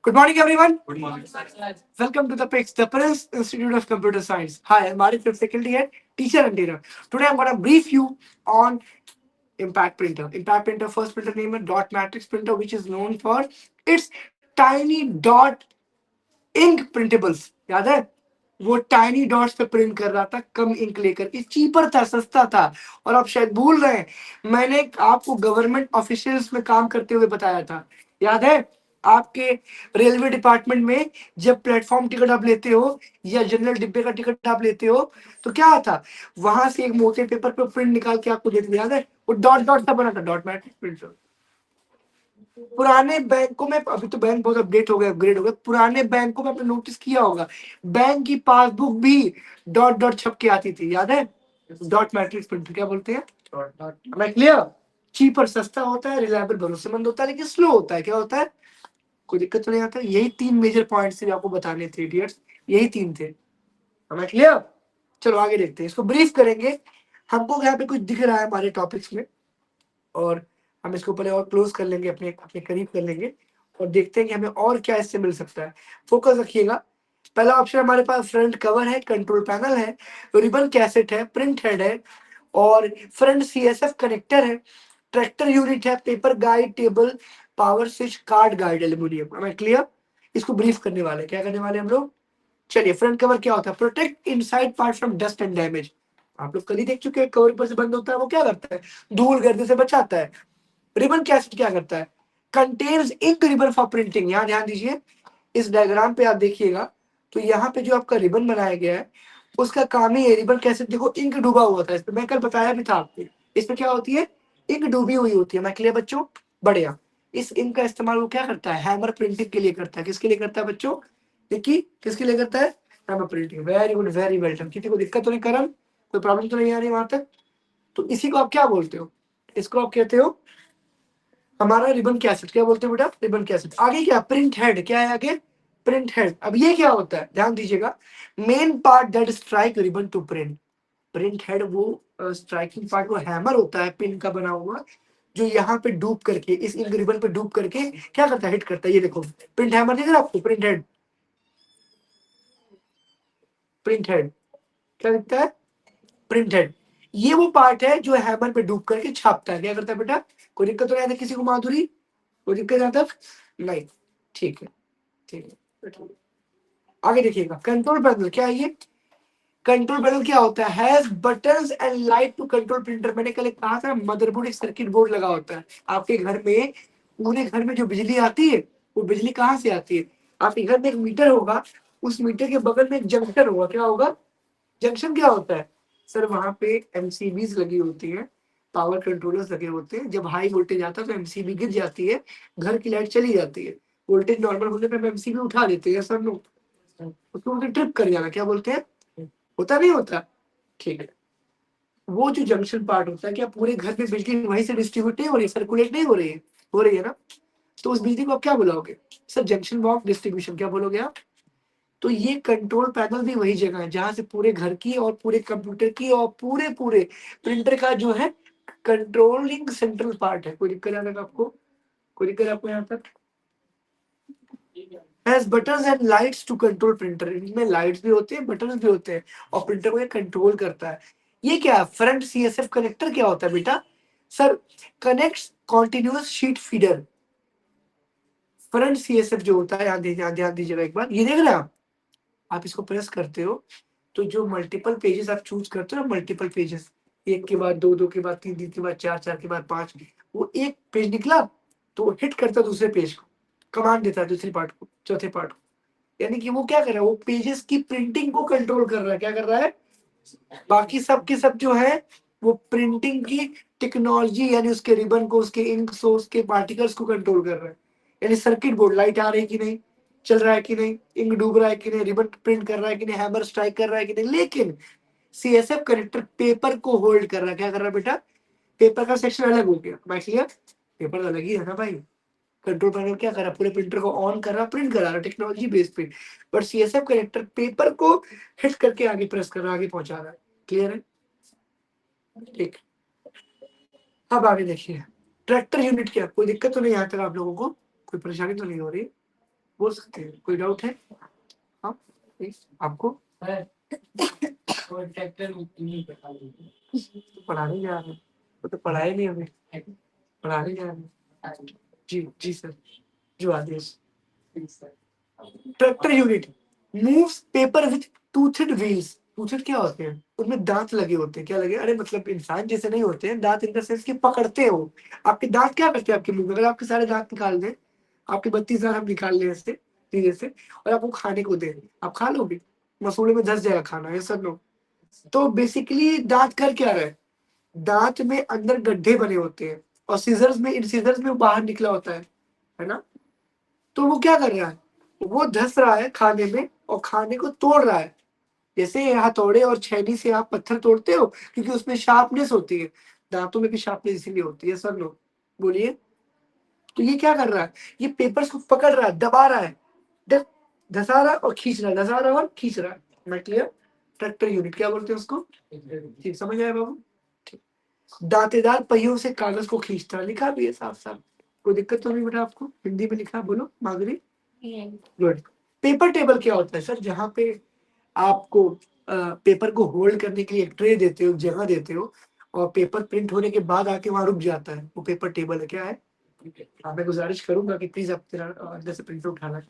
Good morning, everyone. Good morning. Welcome to the PICS, the Prince Institute of Computer Science. Hi, I'm Arif, your faculty head, teacher and trainer. Today, I'm going to brief you on Impact Printer. Impact Printer, first printer name is dot matrix printer, which is known for its tiny dot ink printables. याद है वो tiny dots पे print कर रहा था, कम ink लेकर के, cheaper था, सस्ता था। और आप शायद भूल रहे हैं, मैंने आपको गवर्नमेंट ऑफिशियल्स में काम करते हुए बताया था, याद है? आपके रेलवे डिपार्टमेंट में जब प्लेटफॉर्म टिकट आप लेते हो या जनरल डिब्बे का टिकट आप लेते हो तो क्या आता, वहां से एक मोटे पेपर पे प्रिंट निकाल के आपको देते थे, याद है? वो डॉट डॉट सा बना था, डॉट मैट्रिक्स प्रिंटर। पुराने बैंकों में, अभी तो बैंक बहुत अपडेट हो गए, अपग्रेड हो गए, पुराने बैंकों में आपने नोटिस किया होगा, बैंक की पासबुक भी डॉट डॉट छप के आती थी, याद है? डॉट मैट्रिक्स प्रिंटर क्या बोलते हैं? Dot dot. मैं क्लियर? चीपर, सस्ता होता है, रिलायबल, भरोसेमंद होता है, लेकिन स्लो होता है। क्या होता है? कोई दिक्कत तो नहीं आता। यही तीन मेजर पॉइंट्स थे आपको बताने थे इडियट्स, यही तीन थे। मैं क्लियर? चलो आगे देखते हैं, इसको ब्रीफ करेंगे। हमको यहाँ पे कुछ दिख रहा है हमारे टॉपिक्स में, और हम इसको पहले और क्लोज कर लेंगे, अपने अपने करीब कर लेंगे और देखते हैं कि हमें और क्या इससे मिल सकता है। फोकस रखिएगा। पहला ऑप्शन हमारे पास फ्रंट कवर है, कंट्रोल पैनल है, रिबन कैसेट है, प्रिंट हेड है और फ्रंट सीएसएफ कनेक्टर है, ट्रैक्टर यूनिट है, paper guide, table, power switch, card guide, aluminium. हमें क्लियर? इसको ब्रीफ करने वाले, क्या करने वाले हम लोग? चलिए, फ्रंट कवर क्या होता है? Protect inside part from dust and damage. आप लोग कल ही देख चुके हैं, कवर ऊपर से बंद होता है, वो क्या करता है? धूल गर्द से बचाता है। रिबन कैसेट क्या करता है? Contains ink ribbon for printing. यहाँ ध्यान दीजिए, इस डायग्राम पे आप देखिएगा तो यहाँ पे जो आपका रिबन बनाया गया है उसका काम ही है, रिबन कैसेट देखो इंक डूबा हुआ था, इस पे मैं कल बताया भी था आपको। इसमें क्या होती है? इंक डूबी हुई होती है। मैं क्लियर बच्चों? बढ़िया। इस इंक का इस्तेमाल वो क्या करता है? हैमर प्रिंटिंग के लिए करता है। किसके लिए करता है बच्चों? देखिए, किसके लिए करता है? Hammer printing. Very good, very well done. किसी को दिक्कत तो नहीं, करम कोई प्रॉब्लम तो नहीं आ रही वहां तक? तो इसी को आप क्या बोलते हो? इसको आप कहते हो हमारा रिबन कैसेट। क्या बोलते हैं बेटा? Ribbon cassette. आगे क्या? Print head. क्या है आगे? Print head. अब ये क्या होता है? ध्यान दीजिएगा, main part that strike ribbon to print. Print head वो स्ट्राइकिंग पार्ट, वो हैमर होता है पिन का बना हुआ, जो यहाँ पे डूब करके, इस इंक रिबन पे डूब करके क्या करता है? हिट करता है। ये देखो प्रिंट हैमर दिख रहा है आपको? प्रिंट हेड, प्रिंट हेड क्या दिखता है? Print head. ये वो पार्ट है जो हैमर पे डूब करके छापता है। क्या करता है बेटा? कोई दिक्कत तो नहीं आती किसी को? माधुरी, कोई दिक्कत यहाँ तक? नहीं, ठीक है, ठीक है। आगे देखिएगा, कंट्रोल पैनल क्या है? ये कंट्रोल पैनल क्या होता है? Has buttons and light to control printer. मैंने कल कहा था, मदरबोर्ड एक सर्किट बोर्ड लगा होता है आपके घर में। पूरे घर में जो बिजली आती है वो बिजली कहाँ से आती है? आपके घर में एक मीटर होगा, उस मीटर के बगल में एक जंक्शन होगा। क्या होगा? जंक्शन। क्या होता है सर? वहां पे एमसीबीज लगी होती है, पावर कंट्रोलर्स लगे होते हैं। जब हाई वोल्टेज आता है तो एमसीबी गिर जाती है, घर की लाइट चली जाती है। वोल्टेज नॉर्मल होने पे एमसीबी उठा देते हैं सर लोग, उसको बोलते ट्रिप कर जाना। क्या बोलते हैं? होता नहीं होता? ठीक है। वो जो जंक्शन पार्ट होता है, क्या पूरे घर में बिजली वहीं से डिस्ट्रीब्यूट नहीं हो रही, सर्कुलेट नहीं हो रही है? हो रही है ना? तो उस बिजली को आप क्या बुलाओगे सर? Junction box distribution. क्या बोलोगे आप? तो ये कंट्रोल पैनल भी वही जगह है जहां से पूरे घर की और पूरे कंप्यूटर की और पूरे पूरे प्रिंटर का जो है कंट्रोलिंग सेंट्रल पार्ट है। कोई दिक्कत यहाँ तक आपको? कोई दिक्कत आपको यहाँ तक? Has buttons and lights to control printer. इनमें लाइट्स भी होते हैं, बटन्स भी होते हैं, और प्रिंटर को ये कंट्रोल करता है। ये क्या है? Front CSF connector. क्या होता है बेटा? Sir, connects continuous sheet feeder. Front CSF जो होता है, ध्यान दीजिएगा एक बार, ये देख रहे हैं आप इसको प्रेस करते हो तो जो मल्टीपल पेजेस आप चूज करते हो ना, मल्टीपल पेजेस, एक के बाद दो, दो के बाद तीन, तीन के बाद चार, चार के बाद पांच, वो एक पेज निकला तो वो हिट करता है दूसरे पेज को, कमांड देता है दूसरी पार्ट को, चौथे पार्ट को। यानी कि वो क्या कर रहा है? वो पेजेस की प्रिंटिंग को कंट्रोल कर रहा है। क्या कर रहा है? बाकी सब के सब जो है वो प्रिंटिंग की टेक्नोलॉजी, यानी उसके रिबन को, उसके इंक सोर्स के पार्टिकल्स को कंट्रोल कर रहा है। यानी सर्किट बोर्ड, लाइट आ रही है कि नहीं, चल रहा है कि नहीं, इंक डूब रहा है कि नहीं, रिबन प्रिंट कर रहा है कि नहीं, हैमर स्ट्राइक कर रहा है कि नहीं। लेकिन सीएसएफ कनेक्टर पेपर को होल्ड कर रहा है। क्या कर रहा है बेटा? पेपर का सेक्शन अलग हो गया, मैं क्लियर? पेपर अलग ही है ना भाई। कंट्रोल पैनल क्या कर रहा है? पूरे प्रिंटर को ऑन कर रहा है, प्रिंट करा रहा है टेक्नोलॉजी बेस पे। बट सीएसएफ कनेक्टर पेपर को हिट करके आगे प्रेस कर रहा है, आगे पहुंचा रहा है। क्लियर है? ठीक। अब आगे देखिए, ट्रैक्टर यूनिट क्या, कोई दिक्कत तो नहीं यहाँ तक आप लोगों को, कोई परेशानी तो नहीं हो रही, बोल सकते हैं, कोई डाउट है? हाँ आपको ट्रैक्टर पढ़ाने जा रहे हैं, वो तो पढ़ाए नहीं हमें, पढ़ाने जा रहे हैं। जी जी सर, जो आदेश। Tractor unit moves paper with toothed wheels. Toothed क्या होते हैं? उसमें दांत लगे होते हैं। क्या लगे? अरे मतलब इंसान जैसे नहीं होते हैं दांत, इन द सेंस कि पकड़ते हो। आपके दांत क्या करते हैं आपके मुंह में? अगर आपके सारे दांत निकाल दें, आपके 32 दांत हम निकाल लें ऐसे धीरे से, और आपको खाने को दें, आप खा लोगे? मसूड़े में धस जाएगा खाना, ये सब लोग। तो बेसिकली दांत कर क्या रहा है? दांत में अंदर गड्ढे बने होते हैं, और सीजर्स में, इन सीजर्स में वो बाहर निकला होता है ना? तो वो क्या कर रहा है? वो धस रहा है खाने में और खाने को तोड़ रहा है। जैसे हथौड़े और छेनी से आप पत्थर तोड़ते हो, क्योंकि उसमें शार्पनेस होती है, दांतों में भी शार्पनेस इसीलिए होती है। सब लोग बोलिए। तो ये क्या कर रहा है? ये पेपर्स को पकड़ रहा है, दबा रहा है, धसा रहा है और खींच रहा है, धसा रहा है और खींच रहा है। मैं क्लियर? ट्रैक्टर यूनिट क्या बोलते हैं उसको? ठीक, समझ आया बाबू? ठीक। दांतेदार पहियों से कागज को खींचता है, लिखा भी है साफ साफ, कोई दिक्कत तो नहीं बेटा आपको? हिंदी में लिखा, बोलो माधुरी। गुड। पेपर टेबल क्या होता है सर? जहाँ पे आपको पेपर को होल्ड करने के लिए एक ट्रे देते हो, जगह देते हो, और पेपर प्रिंट होने के बाद आके वहां रुक जाता है, वो पेपर टेबल है। क्या है? हाँ, मैं गुजारिश करूंगा कि प्लीज आप तेरा अंदर से प्रिंट उठाना,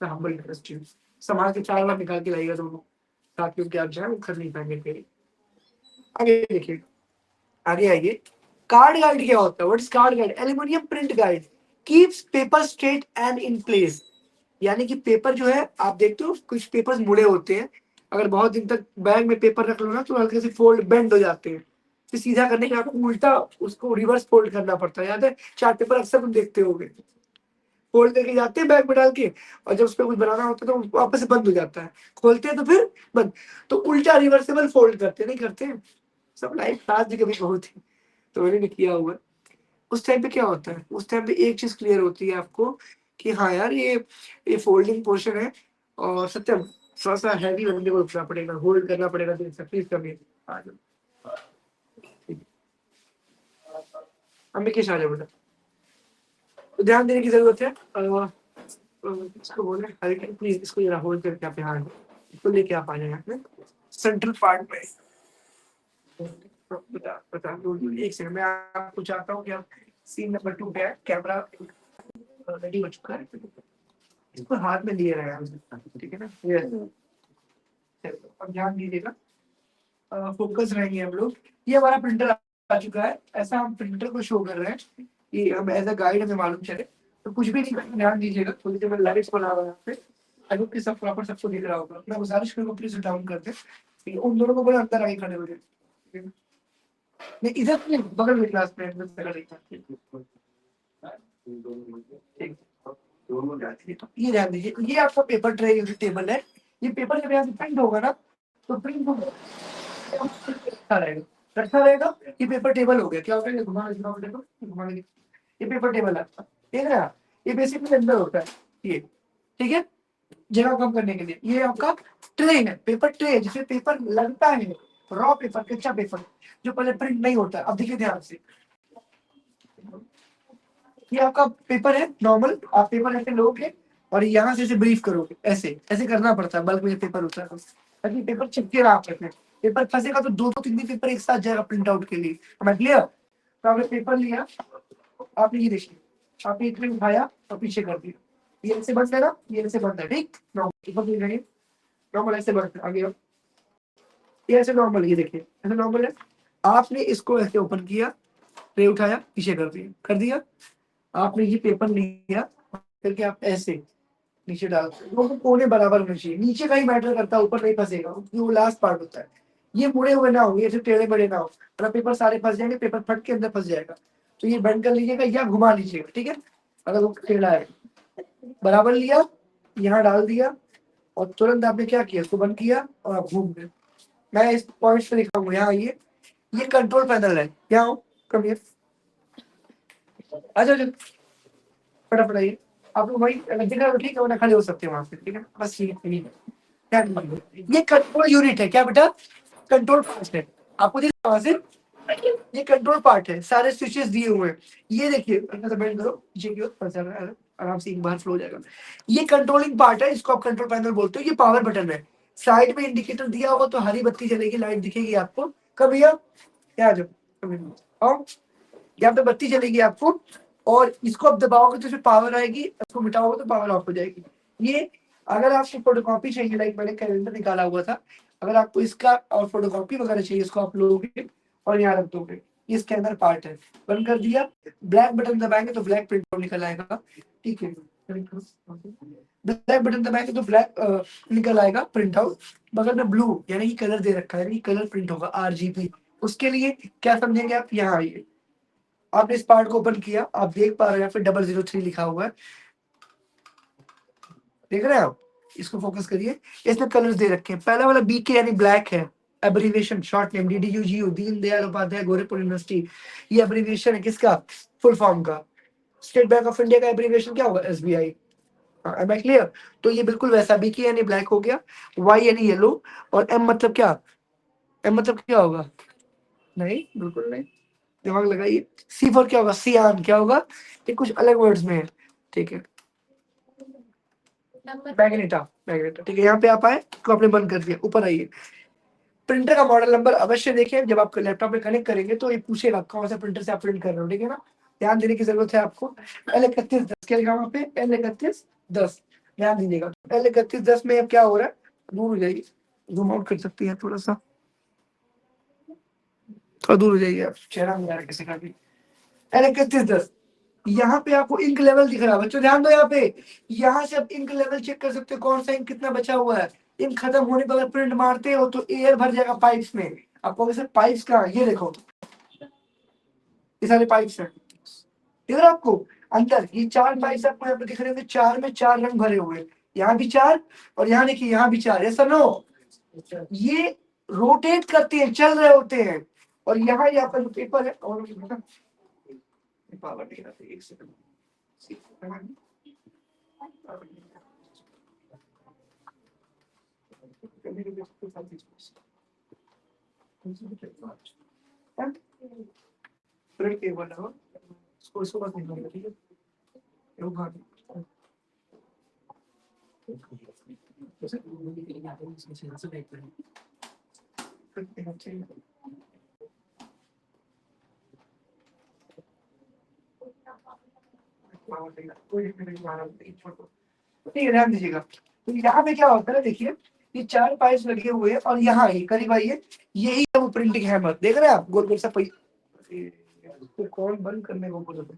मैं हम्बल रिक्वेस्ट यू। संभाल के 4 बार निकाल के लाइएगा दोनों, ताकि उनके आप जाए वो कर नहीं पाएंगे फिर। आगे देखिए, आगे आइए। कार्ड गाइड क्या होता है? What is called guide? Aluminium print guide keeps paper straight and in place. यानी कि पेपर जो है, आप देखते हो कुछ पेपर्स मुड़े होते हैं, अगर बहुत दिन तक बैग में पेपर रख लो ना तो हल्के से फोल्ड बेंड हो जाते हैं। फिर सीधा करने के लिए आपको उल्टा उसको रिवर्स फोल्ड करना पड़ता है। याद है? चार्ट पेपर अक्सर तुम देखते होगे, फोल्ड करके जाते हैं बैग में डाल के, और जब उस पर कुछ बनाना होता है तो वापस से बंद हो जाता है, खोलते हैं तो फिर बंद। तो उल्टा रिवर्सेबल फोल्ड करते नहीं करते हैं? सब लाइफ क्लास जी कभी बहुत ही, तो मैंने भी किया हुआ है। उस टाइम पे क्या होता है? उस टाइम पे एक चीज क्लियर होती है आपको कि हाँ यार, ये फोल्डिंग पोर्शन है, और सत्यम थोड़ा सा हैवी बंदे को उठना पड़ेगा, होल्ड करना पड़ेगा, तो प्लीज करिए। आ जाओ, अम्बिकेश आ जाओ बेटा। तो ध्यान देने की जरूरत है। इसको बोले हल्के, प्लीज इसको जरा होल्ड करके आप यहाँ इसको लेके आप आ जाए सेंट्रल पार्ट में। बता बता दो, एक सेकंड में आपको चाहता हूँ कि आप सीन नंबर 2 पे कैमरा रेडी हो चुका है, इसको हाथ में लिए रहे हैं, ठीक है ना? अब ध्यान दीजिएगा, फोकस रहेंगे हम लोग। ये हमारा प्रिंटर आ चुका है, ऐसा हम प्रिंटर को शो कर रहे हैं कि हम एज अ गाइड हमें मालूम चले। तो कुछ भी नहीं करना, ध्यान दीजिएगा। थोड़ी देर में लाइट्स बना रहा हूँ यहाँ पे, आई होप कि सब प्रॉपर सबको दिख रहा होगा। मैं गुजारिश करूँगा प्लीज डाउन कर दे, उन दोनों को बोले अंदर आगे खड़े हो जाए। नहीं इधर नहीं, बगल में क्लास में ठीक। ये ध्यान दीजिए, ये आपका पेपर ट्रे टेबल है। ये पेपर जब यहाँ से प्रिंट होगा ना, तो प्रिंट होगा रखा रहेगा, रखा रहेगा। ये पेपर टेबल हो गया। क्या होगा? ये घुमा घुमा घुमा, ये पेपर टेबल है आपका, ठीक है? ये बेसिकली अंदर होता है ये, ठीक है, जगह कम करने के लिए। ये आपका ट्रे है, पेपर ट्रे, जिसमें पेपर लगता है, रॉ पेपर, कच्चा पेपर, जो पहले प्रिंट नहीं होता। अब देखिए ध्यान से, ये आपका पेपर है नॉर्मल, आप पेपर ऐसे लोगे और यहाँ से ब्रीफ करोगे, ऐसे ऐसे करना पड़ता है, बल्क में पेपर होता है ताकि पेपर चिपके रहा आपस में। पेपर फंसेगा तो दो दो तीन तीन पेपर एक साथ जाएगा प्रिंट आउट के लिए। हमें क्लियर? तो आपने पेपर लिया, आपने ये देखिए, आपने इतने उठाया और पीछे कर दिया, ये ऐसे बंद है ना, ये ऐसे बंद है, ठीक? नॉर्मल नॉर्मल ऐसे बंद है। आगे ये ऐसे नॉर्मल, ये देखिए ऐसे नॉर्मल है। आपने इसको ऐसे ओपन किया, ट्रे उठाया, पीछे कर दिया। आपने ये पेपर लिया करके आप ऐसे नीचे डाल दो, तो कोने बराबर होने चाहिए। नीचे का ही मैटर करता है, ऊपर नहीं फंसेगा क्योंकि वो लास्ट पार्ट होता है। ये मुड़े हुए ना हो, ये ऐसे टेढ़े बड़े ना हो, वरना पेपर सारे फंस जाएंगे, पेपर फट के अंदर फंस जाएगा। तो ये बेंड कर लीजिएगा या घुमा लीजिएगा, ठीक है? अगर वो टेढ़ा है, बराबर लिया, यहाँ डाल दिया, और तुरंत आपने क्या किया? इसको बंद किया और आप घूम गए। मैं इस पॉइंट पे लिखाऊंगा, यहाँ आइए, ये कंट्रोल पैनल है। यहाँ आओ, कम हियर, आ जाओ फटाफट आइए। आप लोग वही दिखा तो ठीक है, वरना खड़े हो सकते हैं वहां पे, ठीक है? बस ठीक है। ये कंट्रोल यूनिट है क्या बेटा? कंट्रोल फंक्शन है, आपको दिख रहा है वहां से? ये कंट्रोल पार्ट है, सारे स्विचेस दिए हुए हैं। ये देखिए हल्का सा बेंड करो पीछे की ओर, बस आराम से एक बार फ्लो हो जाएगा। ये कंट्रोलिंग पार्ट है, इसको आप कंट्रोल पैनल बोलते हो। ये पावर बटन है, साइड में इंडिकेटर दिया होगा तो हरी बत्ती जलेगी, लाइट दिखेगी आपको। कब भैया यहाँ आ जाओ, और यहाँ पे बत्ती जलेगी आपको, और इसको आप दबाओगे तो इसमें पावर आएगी, इसको मिटाओगे तो पावर ऑफ हो जाएगी। ये अगर आपको फोटोकॉपी चाहिए, लाइक मैंने कैलेंडर निकाला हुआ था, अगर आपको इसका और फोटोकॉपी वगैरह चाहिए, इसको आप लोगे और यहाँ रख दोगे। ये इसके अंदर पार्ट है। बंद कर दिया, ब्लैक बटन दबाएंगे तो ब्लैक प्रिंट आउट निकल आएगा। ठीक है, ब्लैक बटन दबाएंगे तो ब्लैक निकल आएगा प्रिंट आउट। बगल में ब्लू यानी कि कलर दे रखा है, यानी कलर प्रिंट होगा, RGB। उसके लिए क्या समझेंगे आप, यहाँ आइए। आपने इस पार्ट को ओपन किया, आप देख पा रहे हैं यहाँ पे 003 लिखा हुआ है, देख रहे हैं आप? इसको फोकस करिए, इसमें कलर्स दे रखे हैं। पहला वाला BK यानी ब्लैक है, abbreviation short name, DDUGU, Deen Dayal Upadhyay Gorakhpur university. ये एब्रीविएशन है किसका, फुल फॉर्म का। स्टेट बैंक ऑफ इंडिया का एब्रीविएशन क्या होगा, SBI। M I clear? तो ये बिल्कुल वैसा, BK यानी ब्लैक हो गया, Y यानी येलो, और M मतलब क्या, M मतलब क्या होगा, नहीं बिल्कुल नहीं, दिमाग लगाइए। C फॉर क्या होगा, सियान क्या होगा, ये कुछ अलग वर्ड्स में है। ठीक है, मैग्नेटा, मैग्नेटा। ठीक है, यहाँ पे आप आए तो आपने बंद कर दिया, ऊपर आइए। प्रिंटर का मॉडल नंबर अवश्य देखें, जब आप लैपटॉप में कनेक्ट करेंगे तो ये पूछेगा कौन सा प्रिंटर से आप प्रिंट कर रहे हो, ठीक है ना? ध्यान देने की जरूरत है आपको। L3110 क्या लिखा वहाँ पे, L3110, ध्यान दीजिएगा। L3110 में अब क्या हो रहा है, दूर हो जाइए, जूम आउट कर सकती है थोड़ा सा, थोड़ा दूर हो जाइए आप, चेहरा नहीं आ रहा किसी का भी। L3110, यहाँ पे आपको इंक लेवल दिख रहा है बच्चों, ध्यान दो यहाँ पे। यहाँ से आप इंक लेवल चेक कर सकते हो, कौन सा इंक कितना बचा हुआ है। इंक खत्म होने पर अगर प्रिंट मारते हो तो एयर भर जाएगा पाइप्स में। आपको वैसे पाइप्स कहाँ, ये देखो, ये सारे पाइप्स हैं, दिख रहा है आपको? अंदर ये 4 पाइप्स आपको यहाँ पे दिख रहे होंगे, 4 में 4 रंग भरे हुए हैं। यहाँ भी 4, और यहाँ देखिए यहाँ भी 4, ऐसा नो, ये रोटेट करते हैं, चल रहे होते हैं। और यहाँ पर जो पेपर है, और पावर नहीं आती, एक सेकंड। प्रिंट टेबल है वो, इसको बस निकालना, ठीक है? ये उठा दो। ठीक है, ध्यान दीजिएगा। तो यहाँ पे क्या होता है देखिए, ये 4 पाइप्स लगे हुए हैं, और यहाँ ये करीब आइए, यही है वो प्रिंटिंग हैमर, देख रहे हैं आप, गोल गोल सा इसको कौन बंद करने को बोला था?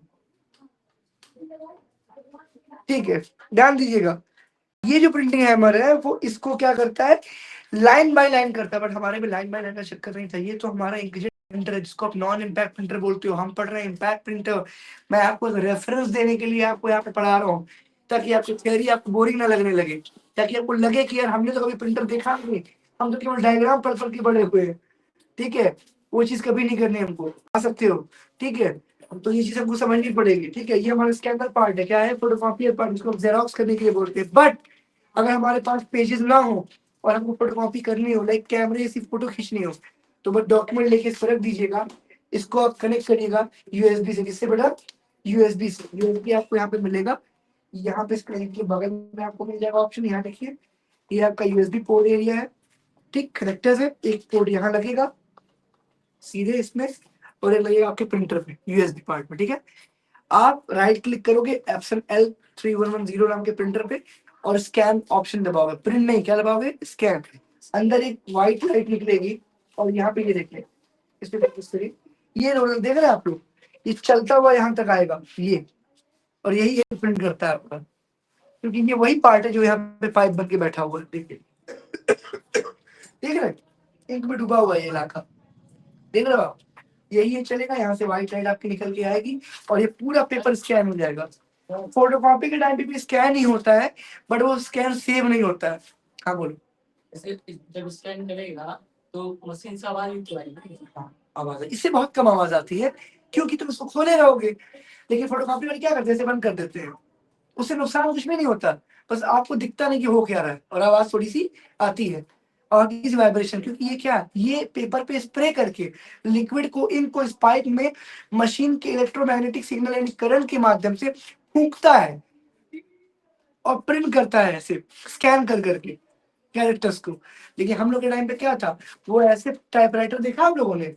ठीक है, ध्यान दीजिएगा। ये जो प्रिंटिंग हैमर है वो इसको क्या करता है, लाइन बाय लाइन करता है। बट हमारे में लाइन बाय लाइन का चक्कर नहीं चाहिए, तो हमारा इंकजेट प्रिंटर है, जिसको आप नॉन इम्पैक्ट प्रिंटर बोलते हो, हम पढ़ रहे हैं इम्पैक्ट प्रिंटर। मैं आपको रेफरेंस देने के लिए आपको यहाँ पे पढ़ा रहा हूँ, ताकि आपकी थ्योरी आपको बोरिंग ना लगने लगे, ताकि आपको लगे कि यार हमने तो कभी प्रिंटर देखा नहीं, हम तो केवल डायग्राम पढ़ के बड़े हुए हैं। ठीक है, वो चीज कभी नहीं करनी हमको, आ सकते हो, ठीक है? तो ये चीज हमको समझनी पड़ेगी, ठीक है? ये हमारा स्कैनर पार्ट है, क्या है, फोटोकॉपी पार्ट, जिसको हम जेरोक्स करने के लिए बोलते हैं। बट अगर हमारे पास पेजेस ना हो और हमको फोटोकॉपी करनी हो, लाइक कैमरे से फोटो खींचनी हो, तो बस डॉक्यूमेंट लेके इस पर रख दीजिएगा, इसको आप कनेक्ट करिएगा यूएसबी से। किससे बेटा, यूएसबी से। यूएसबी आपको यहाँ पे मिलेगा, यहाँ पे स्क्रीन के बगल में आपको मिल जाएगा ऑप्शन, यहाँ देखिए, ये आपका यूएसबी पोर्ट एरिया है। ठीक, कनेक्टर है, एक पोर्ट यहाँ लगेगा सीधे इसमें, और एक लगेगा आपके प्रिंटर पे, यूएसबी पार्ट में। ठीक है, आप राइट क्लिक करोगे एप्सन L3110 नाम के प्रिंटर पे, और स्कैन ऑप्शन दबाओगे, प्रिंट नहीं, क्या दबाओगे, स्कैन। अंदर एक व्हाइट लाइट निकलेगी, और यहाँ पे ये देखिए, इस पे फोकस करिए, ये रोल देख रहे हैं आप लोग, ये चलता हुआ यहाँ तक आएगा ये, और यही ये प्रिंट करता है आपका, क्योंकि ये वही पार्ट है जो यहाँ पे पाइप बन के बैठा हुआ है। देखिए, देख रहे हैं, इंक में डूबा हुआ है ये इलाका, देख रहे हो आप? यही ये चलेगा, यहाँ से व्हाइट लाइट आपकी निकल के आएगी, और ये पूरा पेपर स्कैन हो जाएगा। फोटोकॉपी के टाइम पे भी स्कैन ही होता है, बट वो स्कैन सेव नहीं होता है। हाँ बोलो। जब स्कैन करेगा तो मशीन से आवाज तो आएगी, आवाज, इससे बहुत कम आवाज आती है, क्योंकि तुम इसको खोले रहोगे। लेकिन फोटोकॉपी वाले क्या करते हैं, इसे बंद कर देते हैं, उससे नुकसान कुछ भी नहीं होता, बस आपको दिखता नहीं कि हो क्या रहा है, और आवाज थोड़ी सी आती है। और इस वाइब्रेशन, क्योंकि ये क्या, ये पेपर पे स्प्रे करके लिक्विड को इनको स्पाइक में मशीन के इलेक्ट्रोमैग्नेटिक सिग्नल यानी करंट के माध्यम से फूंकता है और प्रिंट करता है ऐसे स्कैन कर करके कैरेक्टर्स को। लेकिन हम लोग के टाइम पे क्या था, वो ऐसे टाइपराइटर देखा आप लोगों ने,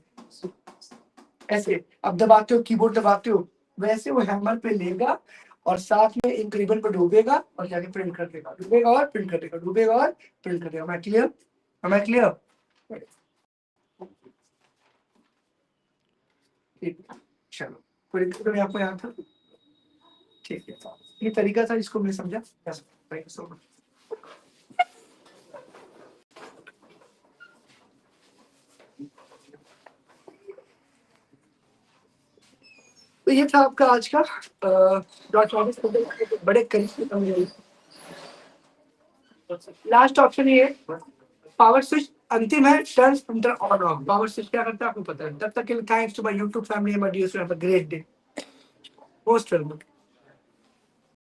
ऐसे अब दबाते हो कीबोर्ड दबाते हो, वैसे वो हैमर पे लेगा और साथ में इंक रिबन पे डूबेगा और जाके प्रिंट कर देगा, डूबेगा और प्रिंट कर देगा, डूबेगा और प्रिंट कर देगा। मैं क्लियर, मैं क्लियर? ठीक, चलो कोई दिक्कत नहीं आपको यहाँ था? ठीक है, ये तरीका था जिसको मैंने समझा। Thank you so much. तो ये था आपका आज का बड़े करीब। लास्ट ऑप्शन ये पावर स्विच अंतिम है, turns printer on off. Power switch क्या करता है आपको पता है। तब तक के लिए thanks to my YouTube family and my dear student, have a great day, most welcome.